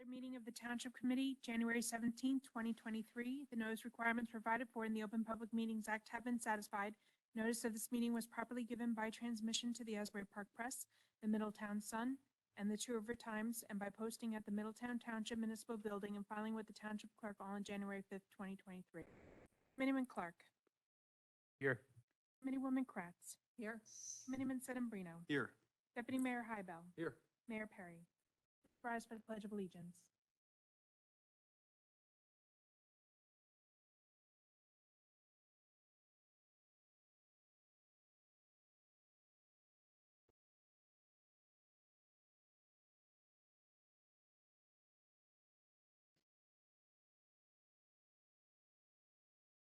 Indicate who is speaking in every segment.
Speaker 1: meeting of the Township Committee, January 17, 2023. The notice requirements provided for in the Open Public Meetings Act have been satisfied. Notice of this meeting was properly given by transmission to the Asbury Park Press, the Middletown Sun, and the Two River Times, and by posting at the Middletown Township Municipal Building and filing with the Township Clerk all on January 5th, 2023. Committeeman Clark.
Speaker 2: Here.
Speaker 1: Committeewoman Kratz. Here. Committeeman Sedambrino.
Speaker 2: Here.
Speaker 1: Deputy Mayor Hybel.
Speaker 2: Here.
Speaker 1: Mayor Perry. Rise for the Pledge of Allegiance.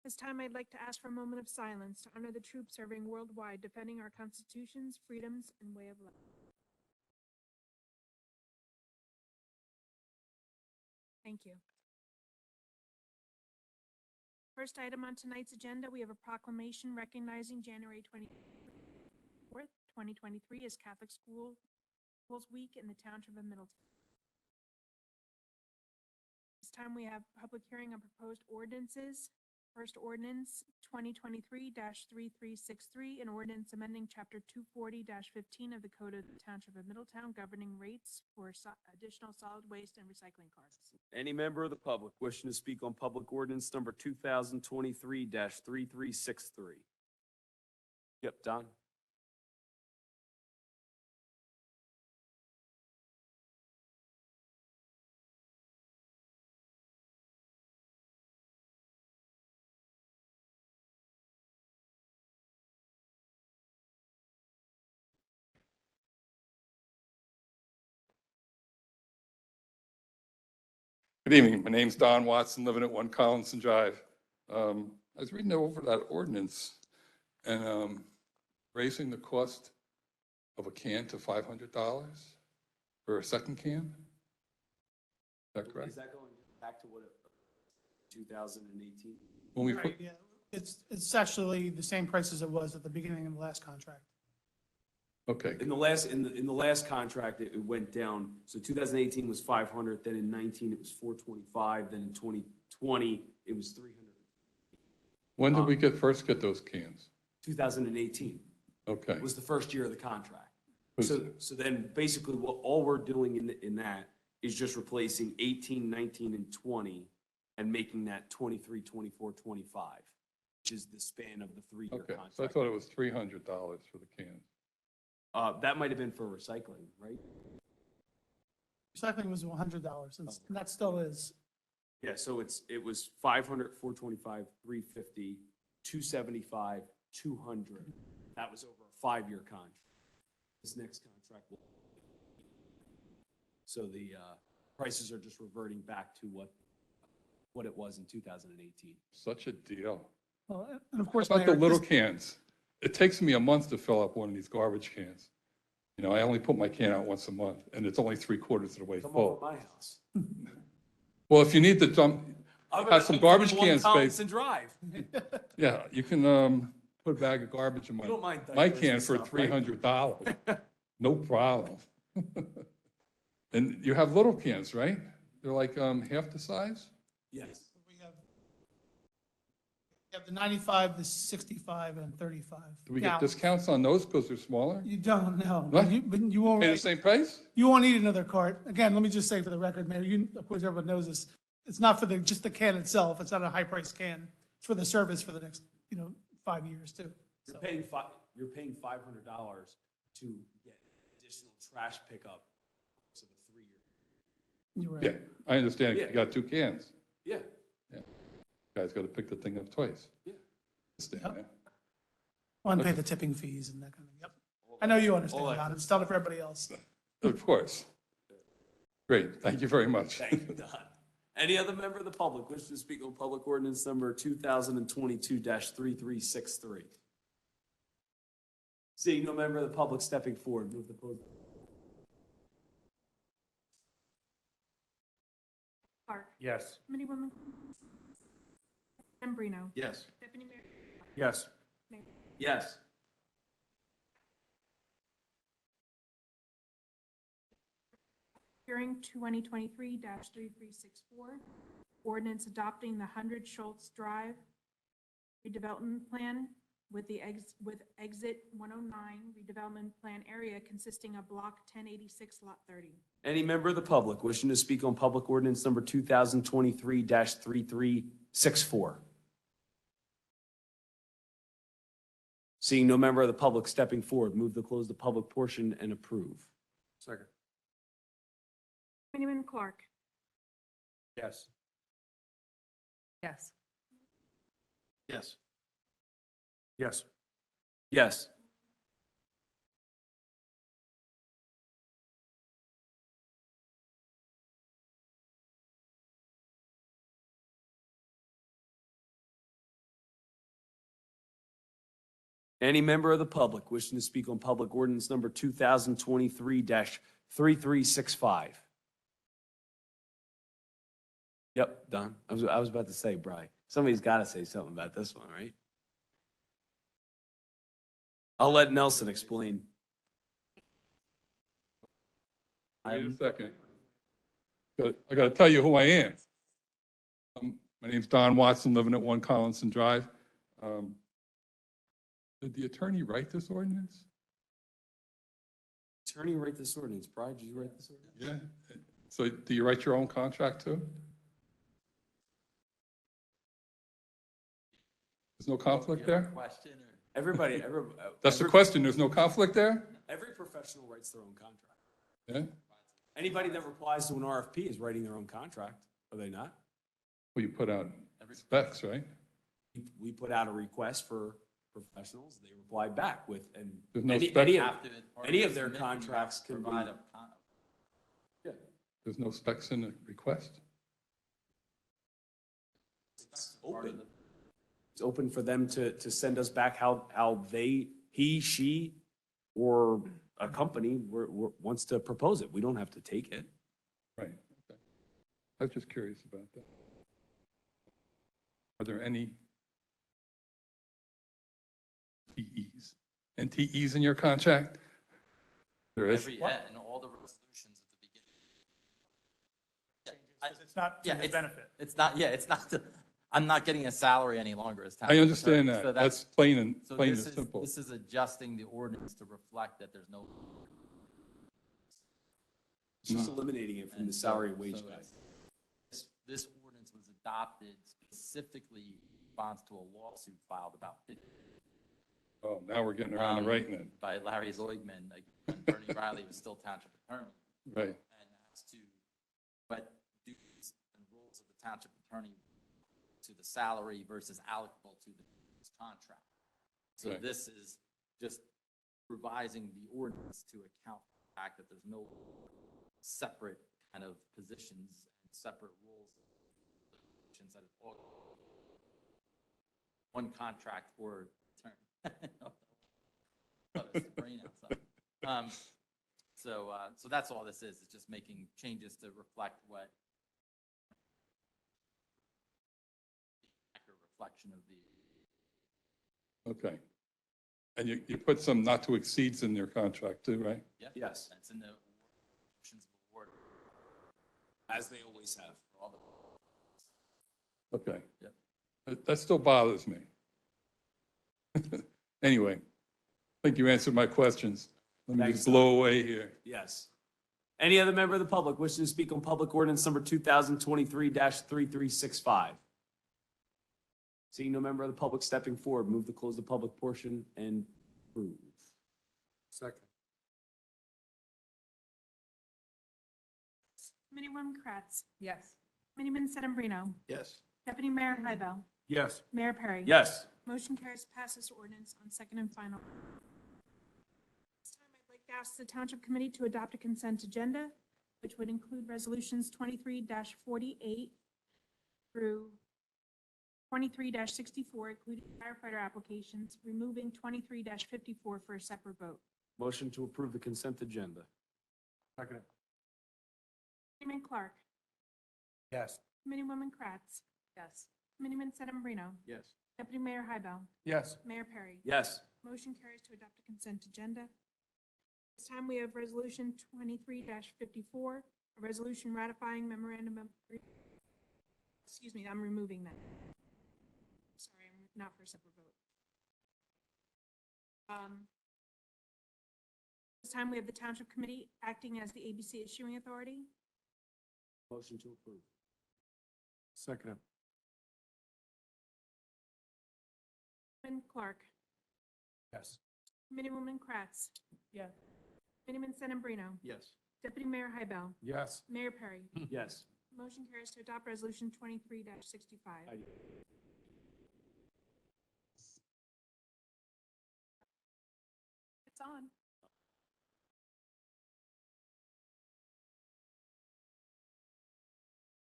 Speaker 1: This time, I'd like to ask for a moment of silence to honor the troops serving worldwide, defending our constitutions, freedoms, and way of life. Thank you. First item on tonight's agenda, we have a proclamation recognizing January 24th, 2023 as Catholic Schools Week in the Township of Middletown. This time we have public hearing on proposed ordinances. First ordinance 2023-3363, an ordinance amending Chapter 240-15 of the Code of the Township of Middletown governing rates for additional solid waste and recycling cards.
Speaker 3: Any member of the public wishing to speak on public ordinance number 2023-3363? Yep, Don.
Speaker 4: Good evening. My name's Don Watson, living at 1 Collinson Drive. I was reading over that ordinance and raising the cost of a can to $500 for a second can. Is that correct?
Speaker 3: Is that going back to what it 2018?
Speaker 4: When we
Speaker 5: Right,
Speaker 4: put,
Speaker 5: yeah. It's actually the same price as it was at the beginning of the last contract.
Speaker 4: okay,
Speaker 3: In the last contract, it went down. So 2018 was 500, then in 19 it was 425, then in 2020 it was 300.
Speaker 4: when did we first get those cans?
Speaker 3: 2018
Speaker 4: Okay.
Speaker 3: was the first year of the contract.
Speaker 4: Was-
Speaker 3: So then basically all we're doing in that is just replacing 18, 19, and 20 and making that 23, 24, 25, which is the span of the 3-year
Speaker 4: Okay,
Speaker 3: contract.
Speaker 4: so I thought it was $300 for the cans.
Speaker 3: That might have been for recycling, right?
Speaker 5: Recycling was $100, and that still is.
Speaker 3: Yeah, so it was 500, 425, 350, 275, 200. That was over a 5-year contract. This next contract will. So the prices are just reverting back to what it was in 2018.
Speaker 4: Such a deal.
Speaker 5: Well, and of
Speaker 4: How
Speaker 5: course,
Speaker 4: about the
Speaker 5: Mayor,
Speaker 4: little
Speaker 5: this-
Speaker 4: cans? It takes me a month to fill up one of these garbage cans. You know, I only put my can out once a month, and it's only 3/4 of the way
Speaker 3: Come
Speaker 4: full.
Speaker 3: over to my house.
Speaker 4: Well, if you need to dump, have some garbage can space.
Speaker 3: Collinson Drive.
Speaker 4: Yeah, you can put a bag of garbage in
Speaker 3: You don't mind
Speaker 4: my
Speaker 3: diapers
Speaker 4: can
Speaker 3: and
Speaker 4: for
Speaker 3: stuff, right?
Speaker 4: $300. No problem. And you have little cans, right? They're like half the size?
Speaker 3: Yes.
Speaker 5: we have the 95, the 65, and 35.
Speaker 4: Do we get
Speaker 5: gallons.
Speaker 4: discounts on those because they're smaller?
Speaker 5: You don't know.
Speaker 4: What?
Speaker 5: But you
Speaker 4: Pay the
Speaker 5: won't,
Speaker 4: same price?
Speaker 5: you won't need another cart. Again, let me just say for the record, Mayor, of course, everyone knows this. It's not for just the can itself. It's not a high-priced can. It's for the service for the next, 5 years, too.
Speaker 3: You're
Speaker 5: So,
Speaker 3: paying $500 to get additional trash pickup for the 3-year.
Speaker 5: you're right.
Speaker 4: Yeah, I understand.
Speaker 3: Yeah.
Speaker 4: You got 2 cans.
Speaker 3: Yeah,
Speaker 4: Guys got to pick the thing up twice.
Speaker 3: Yeah.
Speaker 4: Understand
Speaker 5: Yep.
Speaker 4: that.
Speaker 5: Well, and pay the tipping fees and that kind of, yep. I know you understand,
Speaker 3: All that.
Speaker 5: Don. It's done it for everybody else.
Speaker 4: Of course. Great, thank you very much.
Speaker 3: thank you, Don. Any other member of the public wish to speak on public ordinance number 2022-3363? Seeing no member of the public stepping forward, move the podium.
Speaker 1: Clark.
Speaker 2: Yes.
Speaker 1: Committeewoman Sedambrino.
Speaker 2: Yes.
Speaker 1: Deputy Mayor.
Speaker 2: Yes.
Speaker 3: Yes.
Speaker 1: Hearing 2023-3364, ordinance adopting the 100 Schultz Drive redevelopment plan with exit 109 redevelopment plan area consisting of block 1086, lot 30.
Speaker 3: Any member of the public wishing to speak on public ordinance number 2023-3364? Seeing no member of the public stepping forward, move to close the public portion and approve.
Speaker 2: Second.
Speaker 1: Committeeman Clark.
Speaker 2: Yes.
Speaker 6: Yes.
Speaker 2: Yes. Yes.
Speaker 3: Yes. Any member of the public wishing to speak on public ordinance number 2023-3365? Yep, Don. I was about to say, Bri, somebody's got to say something about this one, right? I'll let Nelson explain.
Speaker 4: Wait a second. I got to tell you who I am. My name's Don Watson, living at 1 Collinson Drive. Did the attorney write this ordinance?
Speaker 3: Attorney write this ordinance. Bri, did you write this ordinance?
Speaker 4: Yeah. So do you write your own contract too? There's no conflict there?
Speaker 7: Question or?
Speaker 3: Everybody,
Speaker 4: That's the question. There's no conflict there?
Speaker 3: Every professional writes their own contract.
Speaker 4: Yeah?
Speaker 3: Anybody that replies to an RFP is writing their own contract, are they not?
Speaker 4: Well, you put out specs, right?
Speaker 3: We put out a request for professionals, they reply back with, and
Speaker 4: There's no
Speaker 3: any,
Speaker 4: spec-
Speaker 3: any of,
Speaker 7: After the party
Speaker 3: any of their
Speaker 7: submit, you have to
Speaker 3: contracts can be-
Speaker 7: provide a
Speaker 4: There's no specs in the request?
Speaker 3: it's open. It's open for them to send us back how he, she, or a company wants to propose it. We don't have to take it.
Speaker 4: Right. Okay. I was just curious about that. Are there any TEs? And TEs in your contract? There is?
Speaker 7: and all the resolutions at the beginning.
Speaker 5: It's not
Speaker 7: Yeah,
Speaker 5: to his benefit.
Speaker 7: It's not, it's not, I'm not getting a salary any longer as town.
Speaker 4: I understand
Speaker 7: attorney. So
Speaker 4: that. That's plain and
Speaker 7: so
Speaker 4: plain
Speaker 7: this
Speaker 4: and
Speaker 7: is-
Speaker 4: simple.
Speaker 7: This is adjusting the ordinance to reflect that there's no.
Speaker 3: It's just eliminating it from the
Speaker 7: and
Speaker 3: salary
Speaker 7: so-
Speaker 3: and wage
Speaker 7: so
Speaker 3: guide.
Speaker 7: This ordinance was adopted specifically in response to a lawsuit filed about 50
Speaker 4: Oh, now we're getting around to writing it.
Speaker 7: by Larry Zoigman, like, when Bernie Riley was still township attorney.
Speaker 4: Right.
Speaker 7: And as to what duties and rules of the township attorney to the salary versus allocable to the contract. So
Speaker 4: Right.
Speaker 7: this is just revising the ordinance to account for the fact that there's no separate kind of positions and separate rules. That it's all one contract for attorney. Got his brain outside. So that's all this is. It's just making changes to reflect what accurate reflection of the.
Speaker 4: Okay. And you put some not to exceeds in your contract too, right?
Speaker 3: Yes.
Speaker 7: That's in the options of award.
Speaker 3: As they always have.
Speaker 7: For all the.
Speaker 4: Okay.
Speaker 7: Yep.
Speaker 4: That still bothers me. Anyway, I think you answered my questions. Let me
Speaker 3: Thanks,
Speaker 4: just blow away here.
Speaker 3: Yes. Any other member of the public wishing to speak on public ordinance number 2023-3365? Seeing no member of the public stepping forward, move to close the public portion and approve.
Speaker 2: Second.
Speaker 1: Committeewoman Kratz.
Speaker 6: Yes.
Speaker 1: Committeeman Sedambrino.
Speaker 2: Yes.
Speaker 1: Deputy Mayor Hybel.
Speaker 2: Yes.
Speaker 1: Mayor Perry.
Speaker 3: Yes.
Speaker 1: Motion carries to pass this ordinance on second and final. This time, I'd like to ask the Township Committee to adopt a consent agenda, which would include resolutions 23-48 through 23-64, including firefighter applications, removing 23-54 for a separate vote.
Speaker 3: Motion to approve the consent agenda.
Speaker 2: Second.
Speaker 1: Committeeman Clark.
Speaker 2: Yes.
Speaker 1: Committeewoman Kratz.
Speaker 6: Yes.
Speaker 1: Committeeman Sedambrino.
Speaker 2: Yes.
Speaker 1: Deputy Mayor Hybel.
Speaker 2: Yes.
Speaker 1: Mayor Perry.
Speaker 3: Yes.
Speaker 1: Motion carries to adopt a consent agenda. This time we have resolution 23-54 A resolution ratifying memorandum of, excuse me, I'm removing that. Sorry, I'm not for a separate vote. This time we have the Township Committee acting as the ABC issuing authority.
Speaker 3: Motion to approve.
Speaker 2: Second.
Speaker 1: Committeeman Clark,
Speaker 2: Yes.
Speaker 1: Committeewoman Kratz,
Speaker 6: Yes.
Speaker 1: Committeeman Sedambrino,
Speaker 2: Yes.
Speaker 1: Deputy Mayor Hybel,
Speaker 2: Yes.
Speaker 1: Mayor Perry.
Speaker 3: Yes.
Speaker 1: Motion carries to adopt Resolution 23-65.
Speaker 3: Aye.
Speaker 1: It's on.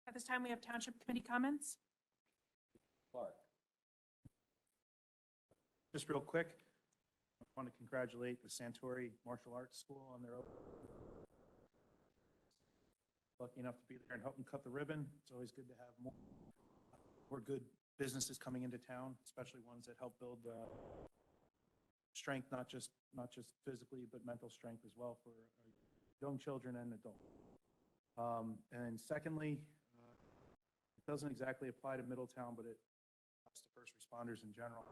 Speaker 1: At this time, we have Township Committee comments.
Speaker 3: Clark.
Speaker 8: Just real quick, I want to congratulate the Santori Martial Arts School on their lucky enough to be there and help them cut the ribbon. It's always good to have more good businesses coming into town, especially ones that help build strength, not just physically, but mental strength as well for young children and adults. And secondly, it doesn't exactly apply to Middletown, but it applies to first responders in general.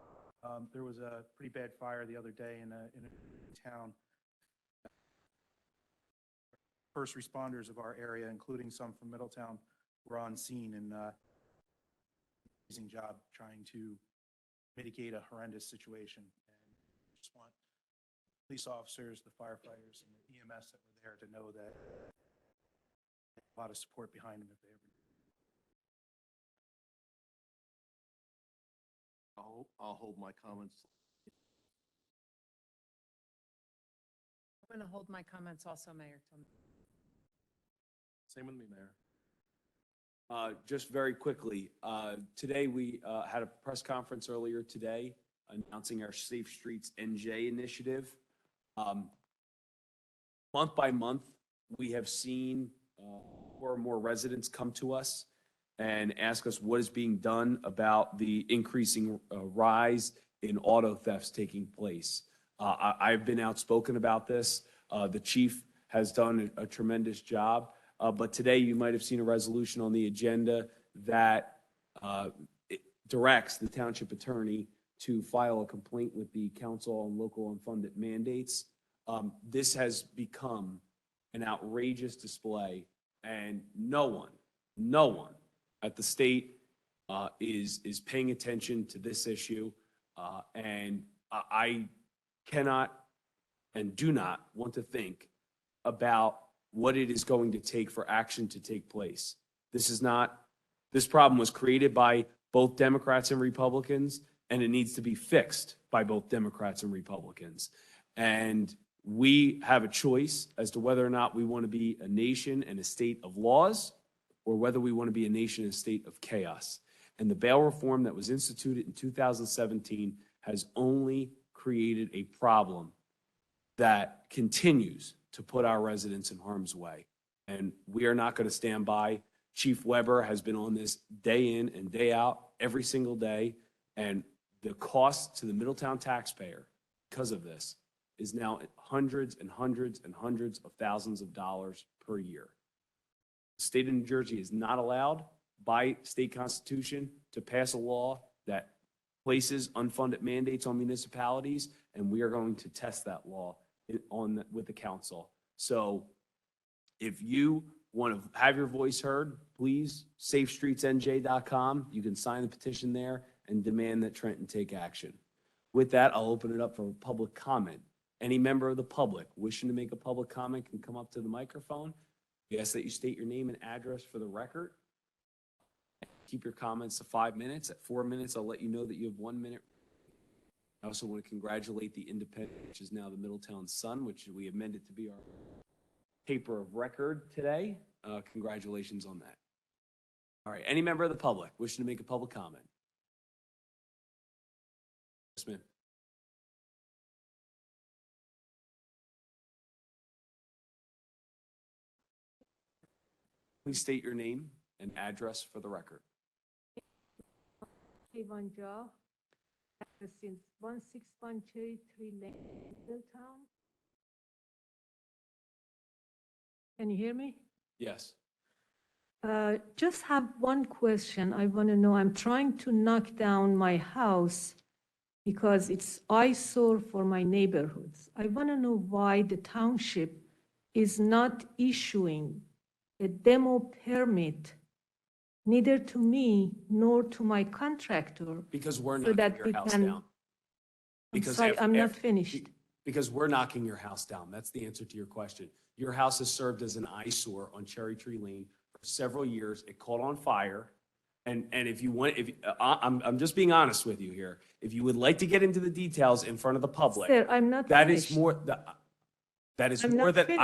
Speaker 8: There was a pretty bad fire the other day in a town. First responders of our area, including some from Middletown, were on scene and amazing job trying to mitigate a horrendous situation. And just want police officers, the firefighters, and the EMS that were there to know that a lot of support behind them if they ever.
Speaker 2: I'll hold my comments.
Speaker 6: I'm going to hold my comments also, Mayor.
Speaker 2: Same with me, Mayor.
Speaker 3: Just very quickly, today we had a press conference earlier today announcing our Safe Streets NJ initiative. Month by month, we have seen more and more residents come to us and ask us what is being done about the increasing rise in auto thefts taking place. I've been outspoken about this. The chief has done a tremendous job. But today you might have seen a resolution on the agenda that it directs the township attorney to file a complaint with the Council on Local Unfunded Mandates. This has become an outrageous display, and no one at the state is paying attention to this issue. And I cannot and do not want to think about what it is going to take for action to take place. This problem was created by both Democrats and Republicans, and it needs to be fixed by both Democrats and Republicans. And we have a choice as to whether or not we want to be a nation and a state of laws, or whether we want to be a nation and a state of chaos. And the bail reform that was instituted in 2017 has only created a problem that continues to put our residents in harm's way. And we are not going to stand by. Chief Weber has been on this day in and day out, every single day. And the cost to the Middletown taxpayer because of this is now hundreds and hundreds and hundreds of thousands of dollars per year. The state of New Jersey is not allowed by state constitution to pass a law that places unfunded mandates on municipalities, and we are going to test that law with the council. So if you want to have your voice heard, please, safestreetsnj.com. You can sign the petition there and demand that Trenton take action. With that, I'll open it up for public comment. Any member of the public wishing to make a public comment can come up to the microphone. We ask that you state your name and address for the record. Keep your comments to 5 minutes. At 4 minutes, I'll let you know that you have 1 minute. I also want to congratulate the Independent, which is now the Middletown Sun, which we amended to be our paper of record today. Congratulations on that. All right, any member of the public wishing to make a public comment? Yes, ma'am. Please state your name and address for the record.
Speaker 9: Avon Joe, since 16123 Lane, Middletown. Can you hear me?
Speaker 3: Yes.
Speaker 9: Just have one question. I want to know, I'm trying to knock down my house because it's eyesore for my neighborhoods. I want to know why the township is not issuing a demo permit, neither to me nor to my contractor.
Speaker 3: Because we're
Speaker 9: So
Speaker 3: knocking
Speaker 9: that
Speaker 3: your
Speaker 9: we
Speaker 3: house
Speaker 9: can-
Speaker 3: down.
Speaker 9: I'm
Speaker 3: Because
Speaker 9: sorry, I'm not
Speaker 3: af-
Speaker 9: finished.
Speaker 3: Because we're knocking your house down. That's the answer to your question. Your house has served as an eyesore on Cherry Tree Lane for several years. It caught on fire. And if you want, I'm just being honest with you here. If you would like to get into the details in front of the public,
Speaker 9: Sir, I'm not
Speaker 3: that is
Speaker 9: finished.
Speaker 3: more, that is
Speaker 9: I'm
Speaker 3: more
Speaker 9: not
Speaker 3: than,
Speaker 9: finished.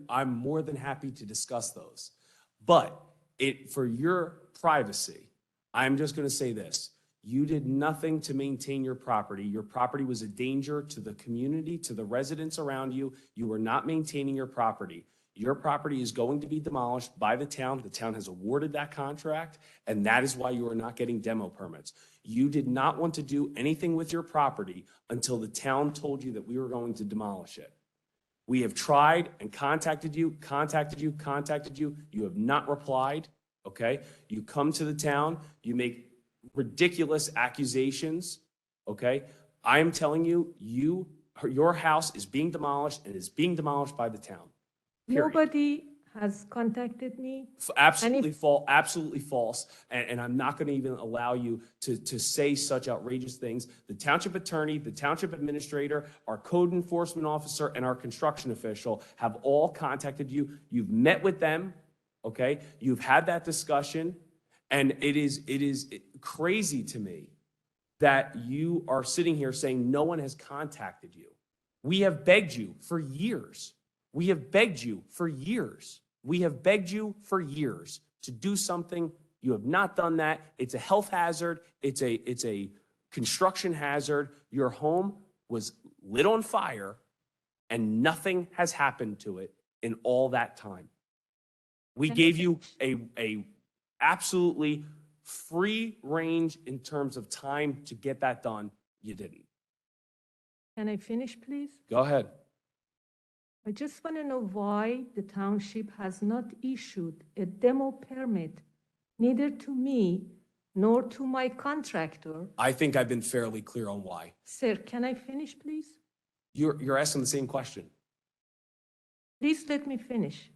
Speaker 3: I'm more than happy to discuss those. But for your privacy, I'm just going to say this. You did nothing to maintain your property. Your property was a danger to the community, to the residents around you. You were not maintaining your property. Your property is going to be demolished by the town. The town has awarded that contract, and that is why you are not getting demo permits. You did not want to do anything with your property until the town told you that we were going to demolish it. We have tried and contacted you. You have not replied, okay? You come to the town, you make ridiculous accusations, okay? I am telling you, your house is being demolished and is being demolished by the town. Period.
Speaker 9: Nobody has contacted me.
Speaker 3: Absolutely false. And I'm not going to even allow you to say such outrageous things. The township attorney, the township administrator, our code enforcement officer, and our construction official have all contacted you. You've met with them, okay? You've had that discussion. And it is crazy to me that you are sitting here saying no one has contacted you. We have begged you for years. We have begged you for years. We have begged you for years to do something. You have not done that. It's a health hazard. It's a construction hazard. Your home was lit on fire and nothing has happened to it in all that time. We gave you a absolutely free range in terms of time to get that done. You didn't.
Speaker 9: Can I finish, please?
Speaker 3: Go ahead.
Speaker 9: I just want to know why the township has not issued a demo permit, neither to me nor to my contractor.
Speaker 3: I think I've been fairly clear on why.
Speaker 9: Sir, can I finish, please?
Speaker 3: You're asking the same question.
Speaker 9: Please let me finish.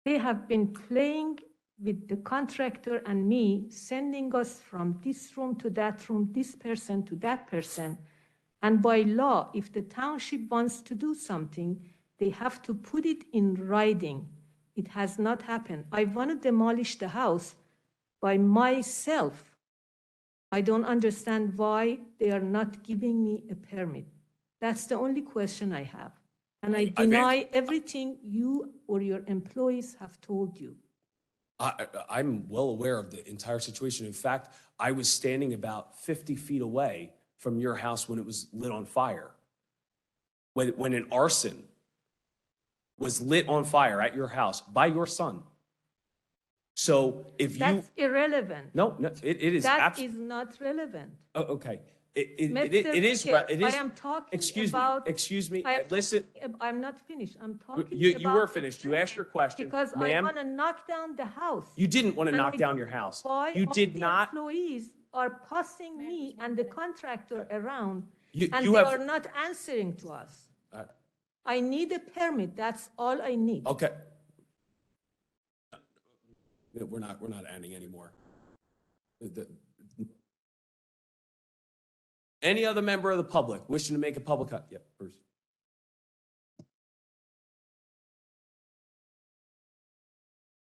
Speaker 9: They have been playing with the contractor and me, sending us from this room to that room, this person to that person. And by law, if the township wants to do something, they have to put it in writing. It has not happened. I want to demolish the house by myself. I don't understand why they are not giving me a permit. That's the only question I have. And I deny everything you or your employees have told you.
Speaker 3: I'm well aware of the entire situation. In fact, I was standing about 50 feet away from your house when it was lit on fire. When an arson was lit on fire at your house by your son. So if you...
Speaker 9: That's irrelevant.
Speaker 3: No, it is
Speaker 9: That
Speaker 3: absolutely...
Speaker 9: is not relevant.
Speaker 3: Oh, okay. It
Speaker 9: Mr.
Speaker 3: is...
Speaker 9: Baker,
Speaker 3: It is.
Speaker 9: I am talking
Speaker 3: Excuse me,
Speaker 9: about.
Speaker 3: excuse me.
Speaker 9: I am
Speaker 3: Listen,
Speaker 9: talking- I'm not finished. I'm talking
Speaker 3: you were
Speaker 9: about
Speaker 3: finished. You asked your question.
Speaker 9: because I
Speaker 3: Ma'am,
Speaker 9: want to knock down the house.
Speaker 3: you didn't want to
Speaker 9: And
Speaker 3: knock
Speaker 9: I
Speaker 3: down
Speaker 9: don't
Speaker 3: your house.
Speaker 9: Why
Speaker 3: You
Speaker 9: all
Speaker 3: did
Speaker 9: the
Speaker 3: not...
Speaker 9: employees are passing me and the contractor around,
Speaker 3: You
Speaker 9: and they
Speaker 3: have...
Speaker 9: are not answering to us.
Speaker 3: Uh,
Speaker 9: I need a permit. That's all I need.
Speaker 3: Okay. We're not ending anymore. Any other member of the public wishing to make a public comment? Yep, Bruce.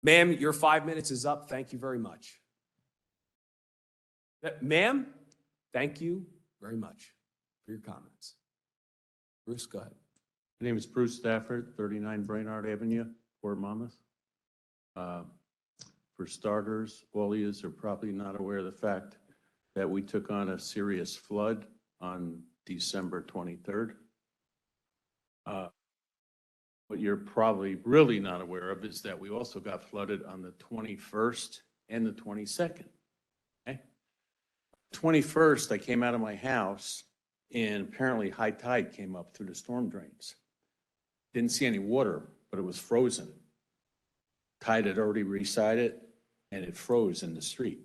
Speaker 3: Ma'am, your 5 minutes is up. Thank you very much. Ma'am, thank you very much for your comments. Bruce, go ahead.
Speaker 10: My name is Bruce Stafford, 39 Brainerd Avenue, Fort Monmouth. For starters, all of you are probably not aware of the fact that we took on a serious flood on December 23rd. What you're probably really not aware of is that we also got flooded on the 21st and the 22nd. Okay? 21st, I came out of my house and apparently high tide came up through the storm drains. Didn't see any water, but it was frozen. Tide had already resided, and it froze in the street.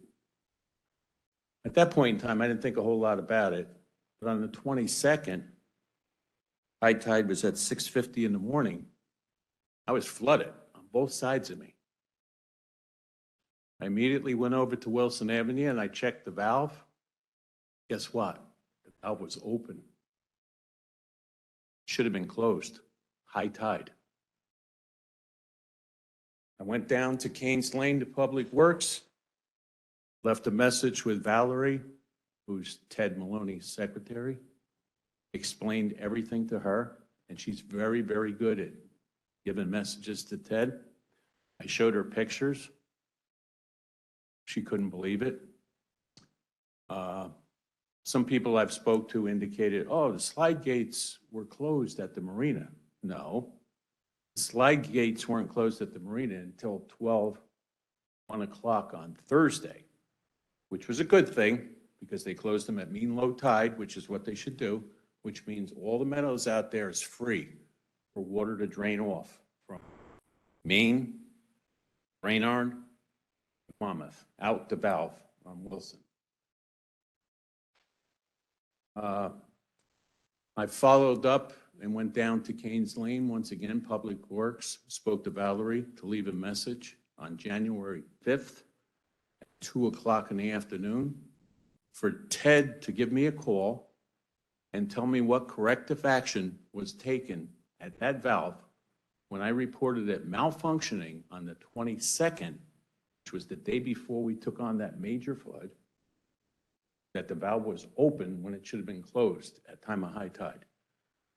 Speaker 10: At that point in time, I didn't think a whole lot about it, but on the 22nd, high tide was at 6:50 in the morning. I was flooded on both sides of me. I immediately went over to Wilson Avenue and I checked the valve. Guess what? The valve was open. Should have been closed. High tide. I went down to Canes Lane to Public Works, left a message with Valerie, who's Ted Maloney's secretary, explained everything to her, and she's very, very good at giving messages to Ted. I showed her pictures. She couldn't believe it. Some people I've spoke to indicated, oh, the slide gates were closed at the marina. No, the slide gates weren't closed at the marina until 1 o'clock on Thursday, which was a good thing because they closed them at mean low tide, which is what they should do, which means all the meadows out there is free for water to drain off from Maine, Rainard, Monmouth, out the valve on Wilson. I followed up and went down to Canes Lane once again, Public Works, spoke to Valerie to leave a message on January 5th at 2 o'clock in the afternoon for Ted to give me a call and tell me what corrective action was taken at that valve when I reported it malfunctioning on the 22nd, which was the day before we took on that major flood, that the valve was open when it should have been closed at time of high tide.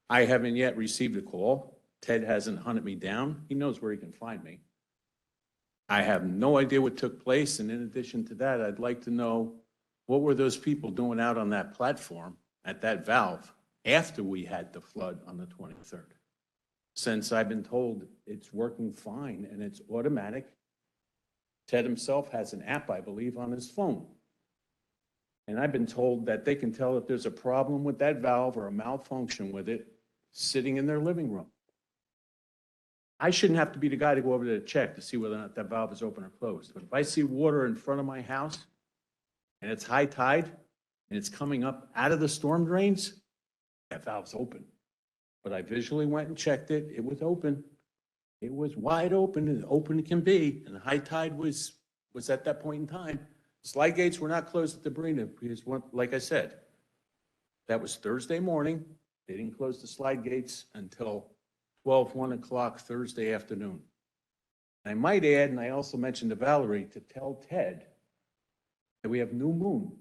Speaker 10: I haven't yet received a call. Ted hasn't hunted me down. He knows where he can find me. I have no idea what took place, and in addition to that, I'd like to know what were those people doing out on that platform at that valve after we had the flood on the 23rd? Since I've been told it's working fine and it's automatic. Ted himself has an app, I believe, on his phone. And I've been told that they can tell if there's a problem with that valve or a malfunction with it sitting in their living room. I shouldn't have to be the guy to go over there to check to see whether or not that valve is open or closed. But if I see water in front of my house and it's high tide and it's coming up out of the storm drains, that valve's open. But I visually went and checked it. It was open. It was wide open, as open it can be. And the high tide was at that point in time. Slide gates were not closed at the marina because, like I said, that was Thursday morning. They didn't close the slide gates until 1 o'clock Thursday afternoon. And I might add, and I also mentioned to Valerie, to tell Ted that we have new moon,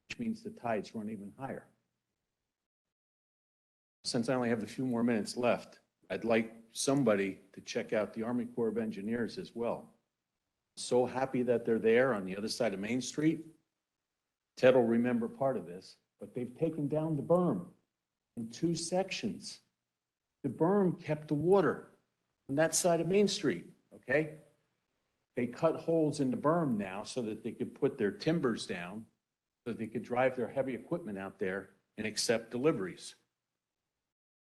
Speaker 10: which means the tides run even higher. Since I only have a few more minutes left, I'd like somebody to check out the Army Corps of Engineers as well. So happy that they're there on the other side of Main Street. Ted will remember part of this, but they've taken down the berm in 2 sections. The berm kept the water on that side of Main Street, okay? They cut holes in the berm now so that they could put their timbers down, so that they could drive their heavy equipment out there and accept deliveries.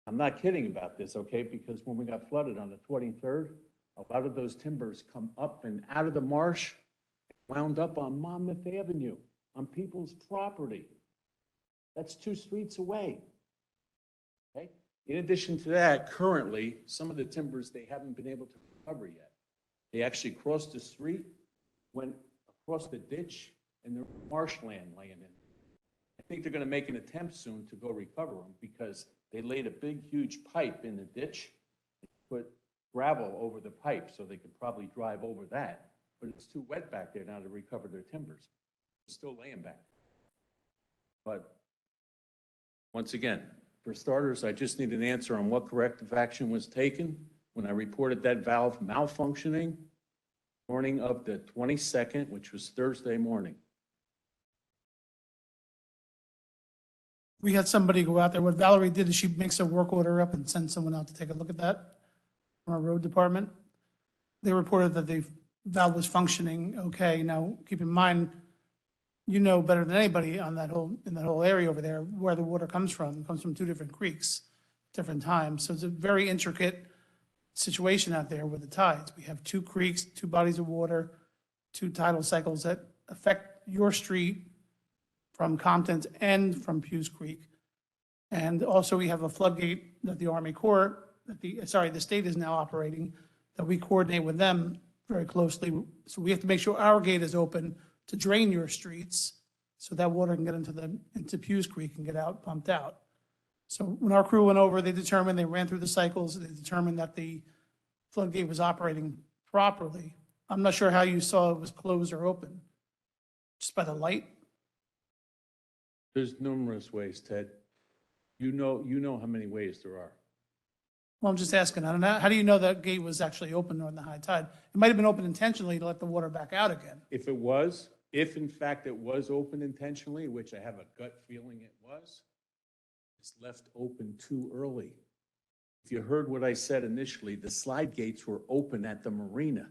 Speaker 10: I'm not kidding about this, okay? Because when we got flooded on the 23rd, a lot of those timbers come up and out of the marsh, wound up on Monmouth Avenue, on people's property. That's 2 streets away. Okay? In addition to that, currently, some of the timbers they haven't been able to recover yet. They actually crossed the street, went across the ditch, and there's marshland laying in. I think they're going to make an attempt soon to go recover them because they laid a big, huge pipe in the ditch, put gravel over the pipe so they could probably drive over that, but it's too wet back there now to recover their timbers. They're still laying back. But once again, for starters, I just need an answer on what corrective action was taken when I reported that valve malfunctioning morning of the 22nd, which was Thursday morning.
Speaker 5: We had somebody go out there. What Valerie did is she makes a work order up and sends someone out to take a look at that from our road department. They reported that the valve was functioning okay. Now, keep in mind, you know better than anybody on that in that whole area over there where the water comes from. It comes from 2 different creeks. different times. So it's a very intricate situation out there with the tides. We have two creeks, two bodies of water, two tidal cycles that affect your street from Compton's and from Pew's Creek. And also we have a floodgate that the Army Corps, the state is now operating, that we coordinate with them very closely. So we have to make sure our gate is open to drain your streets so that water can get into Pew's Creek and get out, pumped out. So when our crew went over, they ran through the cycles, they determined that the floodgate was operating properly. I'm not sure how you saw it was closed or open. Just by the light?
Speaker 10: There's numerous ways, Ted. You know how many ways there are.
Speaker 5: Well, I'm just asking, I don't know, how do you know that gate was actually open on the high tide? It might have been open intentionally to let the water back out again.
Speaker 10: If in fact it was open intentionally, which I have a gut feeling it was, it's left open too early. If you heard what I said initially, the slide gates were open at the marina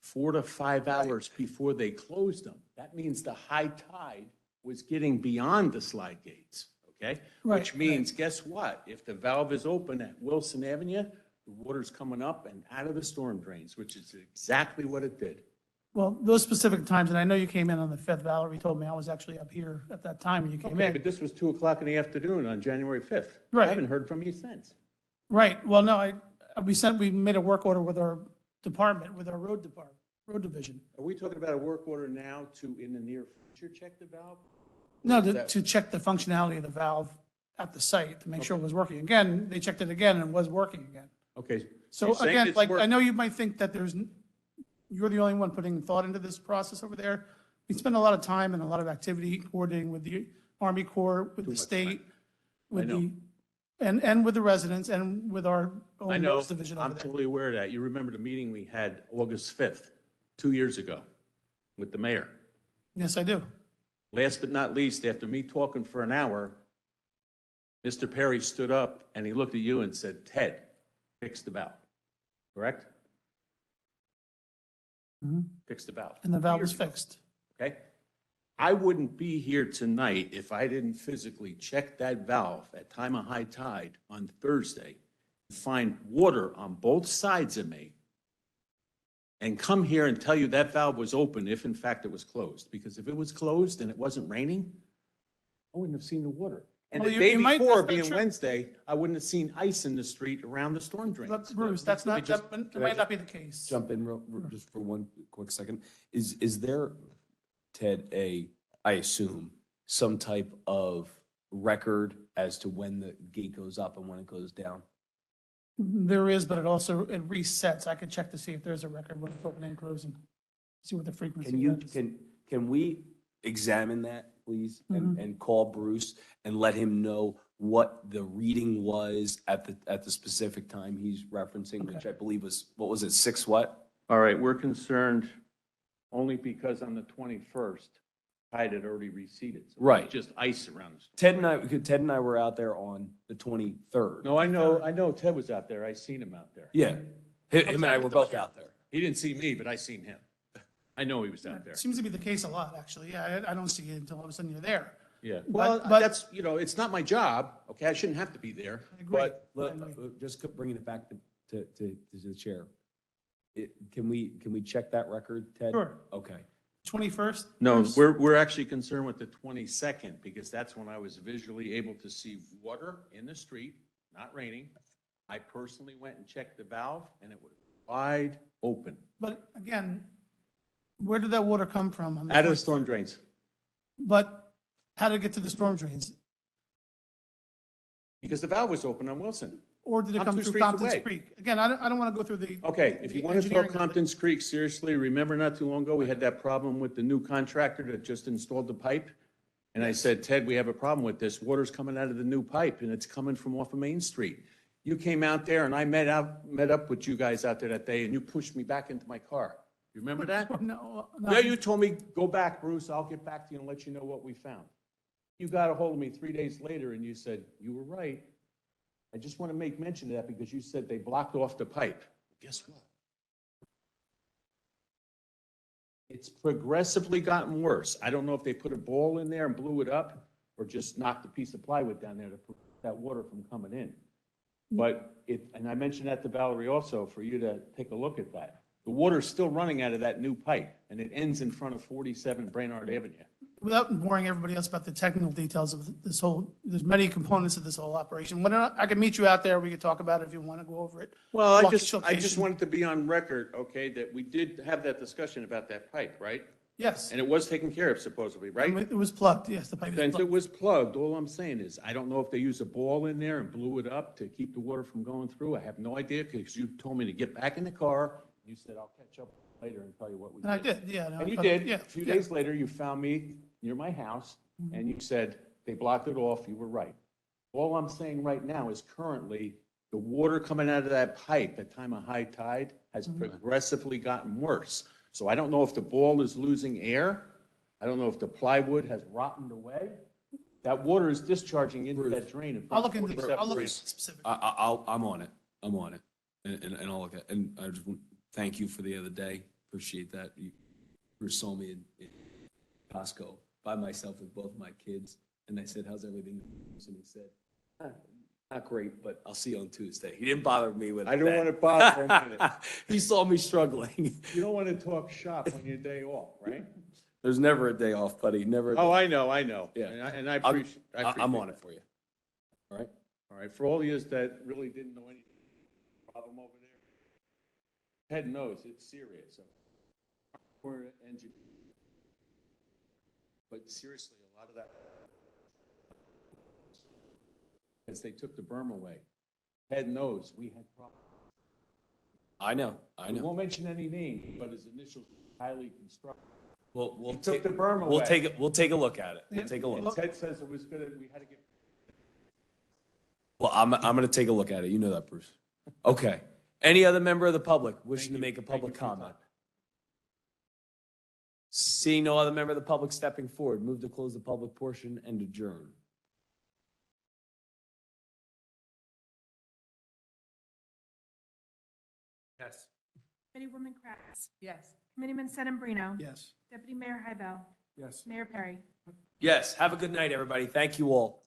Speaker 10: 4 to 5 hours before they closed them. That means the high tide was getting beyond the slide gates, okay?
Speaker 5: Right,
Speaker 10: Which means, guess what? If the valve is open at Wilson Avenue, the water's coming up and out of the storm drains, which is exactly what it did.
Speaker 5: Well, those specific times, and I know you came in on the 5th, Valerie told me, I was actually up here at that time when you came
Speaker 10: Okay,
Speaker 5: in.
Speaker 10: but this was 2 o'clock in the afternoon on January 5th.
Speaker 5: Right.
Speaker 10: I haven't heard from you since.
Speaker 5: Right, well, no, we made a work order with our department, with our road division.
Speaker 10: Are we talking about a work order now to, in the near future, check the valve?
Speaker 5: No,
Speaker 10: Is that-
Speaker 5: to check the functionality of the valve at the site, to make sure it was working. Again, they checked it again and it was working again.
Speaker 10: Okay.
Speaker 5: So
Speaker 10: you're saying
Speaker 5: again,
Speaker 10: it's
Speaker 5: like,
Speaker 10: work-
Speaker 5: I know you might think that you're the only one putting thought into this process over there. We spend a lot of time and a lot of activity coordinating with the Army Corps, with
Speaker 10: Too
Speaker 5: the
Speaker 10: much
Speaker 5: state, with
Speaker 10: know.
Speaker 5: the, and with the residents and with our
Speaker 10: I
Speaker 5: own
Speaker 10: know,
Speaker 5: roads division over
Speaker 10: I'm
Speaker 5: there.
Speaker 10: totally aware of that. You remember the meeting we had August 5th, 2 years ago, with the mayor.
Speaker 5: Yes, I do.
Speaker 10: Last but not least, after me talking for an hour, Mr. Perry stood up and he looked at you and said, Ted, fix the valve, correct?
Speaker 5: Mhm.
Speaker 10: Fix the valve.
Speaker 5: And the valve was
Speaker 10: 2 years ago,
Speaker 5: fixed.
Speaker 10: Okay? I wouldn't be here tonight if I didn't physically check that valve at time of high tide on Thursday, find water on both sides of me, and come here and tell you that valve was open if in fact it was closed. Because if it was closed and it wasn't raining, I wouldn't have seen the water. And
Speaker 5: Well,
Speaker 10: the
Speaker 5: you-
Speaker 10: day
Speaker 5: you might-
Speaker 10: before,
Speaker 5: that's not
Speaker 10: being
Speaker 5: true.
Speaker 10: Wednesday, I wouldn't have seen ice in the street around the storm drains.
Speaker 5: But Bruce, that might not be the case.
Speaker 3: Jump in just for one quick second. Is there, Ted, I assume, some type of record as to when the gate goes up and when it goes down?
Speaker 5: There is, but it resets. I could check to see if there's a record when it's opening and closing. See what the frequency is.
Speaker 3: Can we examine that, please?
Speaker 5: Mm-hmm.
Speaker 3: And call Bruce and let him know what the reading was at the specific time he's referencing, which I believe was, what was it, 6 what?
Speaker 10: All right, we're concerned only because on the 21st, tide had already receded. So it was
Speaker 3: Right.
Speaker 10: just ice around the storm.
Speaker 3: Ted and I were out there on the 23rd.
Speaker 10: No, I know Ted was out there. I seen him out there.
Speaker 3: Yeah. Him and I were both out there.
Speaker 10: He didn't see me, but I seen him. I know he was out there.
Speaker 5: Seems to be the case a lot, actually. Yeah, I don't see it until all of a sudden you're there.
Speaker 10: Yeah.
Speaker 5: Well,
Speaker 10: But
Speaker 5: but-
Speaker 10: that's, it's not my job, okay? I shouldn't have to be there.
Speaker 5: I agree.
Speaker 3: But just bringing it back to the chair. Can we check that record, Ted?
Speaker 5: Sure.
Speaker 3: Okay.
Speaker 5: 21st?
Speaker 10: No,
Speaker 5: Bruce?
Speaker 10: we're actually concerned with the 22nd because that's when I was visually able to see water in the street, not raining. I personally went and checked the valve and it was wide open.
Speaker 5: But again, where did that water come from? on the
Speaker 10: Out of the
Speaker 5: 21st?
Speaker 10: storm drains.
Speaker 5: But how did it get to the storm drains?
Speaker 10: Because the valve was open on Wilson.
Speaker 5: Or did it
Speaker 10: I'm
Speaker 5: come
Speaker 10: 2
Speaker 5: through
Speaker 10: streets
Speaker 5: Compton's
Speaker 10: away.
Speaker 5: Creek? Again, I don't want to go through the.
Speaker 10: Okay, if you
Speaker 5: the
Speaker 10: want to
Speaker 5: engineering
Speaker 10: talk
Speaker 5: of it.
Speaker 10: Compton's Creek seriously, remember not too long ago, we had that problem with the new contractor that just installed the pipe? And I said, Ted, we have a problem with this. Water's coming out of the new pipe and it's coming from off of Main Street. You came out there and I met up with you guys out there that day and you pushed me back into my car. You remember that?
Speaker 5: No.
Speaker 10: Yeah, you told me, go back, Bruce, I'll get back to you and let you know what we found. You got a hold of me 3 days later and you said, you were right. I just want to make mention of that because you said they blocked off the pipe. Guess what? It's progressively gotten worse. I don't know if they put a ball in there and blew it up or just knocked a piece of plywood down there to prevent that water from coming in. But and I mentioned that to Valerie also, for you to take a look at that. The water's still running out of that new pipe, and it ends in front of 47 Brainerd Avenue.
Speaker 5: Without boring everybody else about the technical details of this whole, there's many components of this whole operation. When I can meet you out there, we could talk about it if you want to go over it.
Speaker 10: Well, I
Speaker 5: Walk
Speaker 10: just
Speaker 5: showcase.
Speaker 10: wanted to be on record, okay, that we did have that discussion about that pipe, right?
Speaker 5: Yes.
Speaker 10: And it was taken care of supposedly, right?
Speaker 5: It was plugged, yes, the pipe is
Speaker 10: Since
Speaker 5: plugged.
Speaker 10: it was plugged, all I'm saying is, I don't know if they used a ball in there and blew it up to keep the water from going through. I have no idea, because you told me to get back in the car. You said, I'll catch up later and tell you what we
Speaker 5: And I
Speaker 10: did.
Speaker 5: did, yeah. no,
Speaker 10: And you
Speaker 5: but-
Speaker 10: did.
Speaker 5: Yeah.
Speaker 10: A few
Speaker 5: yeah.
Speaker 10: days later, you found me near my house, and you said, they blocked it off. You were right. All I'm saying right now is currently, the water coming out of that pipe at time of high tide has progressively gotten worse. So I don't know if the ball is losing air. I don't know if the plywood has rotted away. That water is discharging into that drain. in
Speaker 5: I'll
Speaker 10: front
Speaker 5: look
Speaker 10: of
Speaker 5: into,
Speaker 10: 47
Speaker 5: I'll look
Speaker 10: Brainerd.
Speaker 5: into specific.
Speaker 3: I'm on it. I'm on it. And I'll look at, and I just want, thank you for the other day. Appreciate that. You saw me in Costco by myself with both my kids. And I said, how's everything? And he said, not great, but I'll see you on Tuesday. He didn't bother me with
Speaker 10: I don't
Speaker 3: that.
Speaker 10: want to bother for a minute.
Speaker 3: He saw me struggling.
Speaker 10: You don't want to talk shop on your day off, right?
Speaker 3: There's never a day off, buddy. Never. a
Speaker 10: Oh,
Speaker 3: day.
Speaker 10: I know.
Speaker 3: Yeah.
Speaker 10: And I
Speaker 3: I'm-
Speaker 10: appreciate.
Speaker 3: I'm on it for you. All right?
Speaker 10: All right, for all of you that really didn't know any problem over there, head knows it's serious. We're engineers. But seriously, a lot of that, as they took the berm away, head knows we had problems.
Speaker 3: I know. I
Speaker 10: We
Speaker 3: know.
Speaker 10: won't mention any names, but his initials highly constructed.
Speaker 3: We'll
Speaker 10: He took
Speaker 3: take,
Speaker 10: the berm away.
Speaker 3: we'll take it. We'll take a look at it. We'll take a
Speaker 10: And
Speaker 3: look.
Speaker 10: Ted says it was gonna, we had to get.
Speaker 3: Well, I'm going to take a look at it. You know that, Bruce. Okay. Any other member of the public wishing to make a public comment? Seeing no other member of the public stepping forward, move to close the public portion and adjourn.
Speaker 2: Yes.
Speaker 1: Committeewoman Kratz,
Speaker 6: Yes.
Speaker 1: Committeeman Sedambrino,
Speaker 8: Yes.
Speaker 1: Deputy Mayor Hybel,
Speaker 2: Yes.
Speaker 1: Mayor Perry.
Speaker 3: Yes. Have a good night, everybody. Thank you all.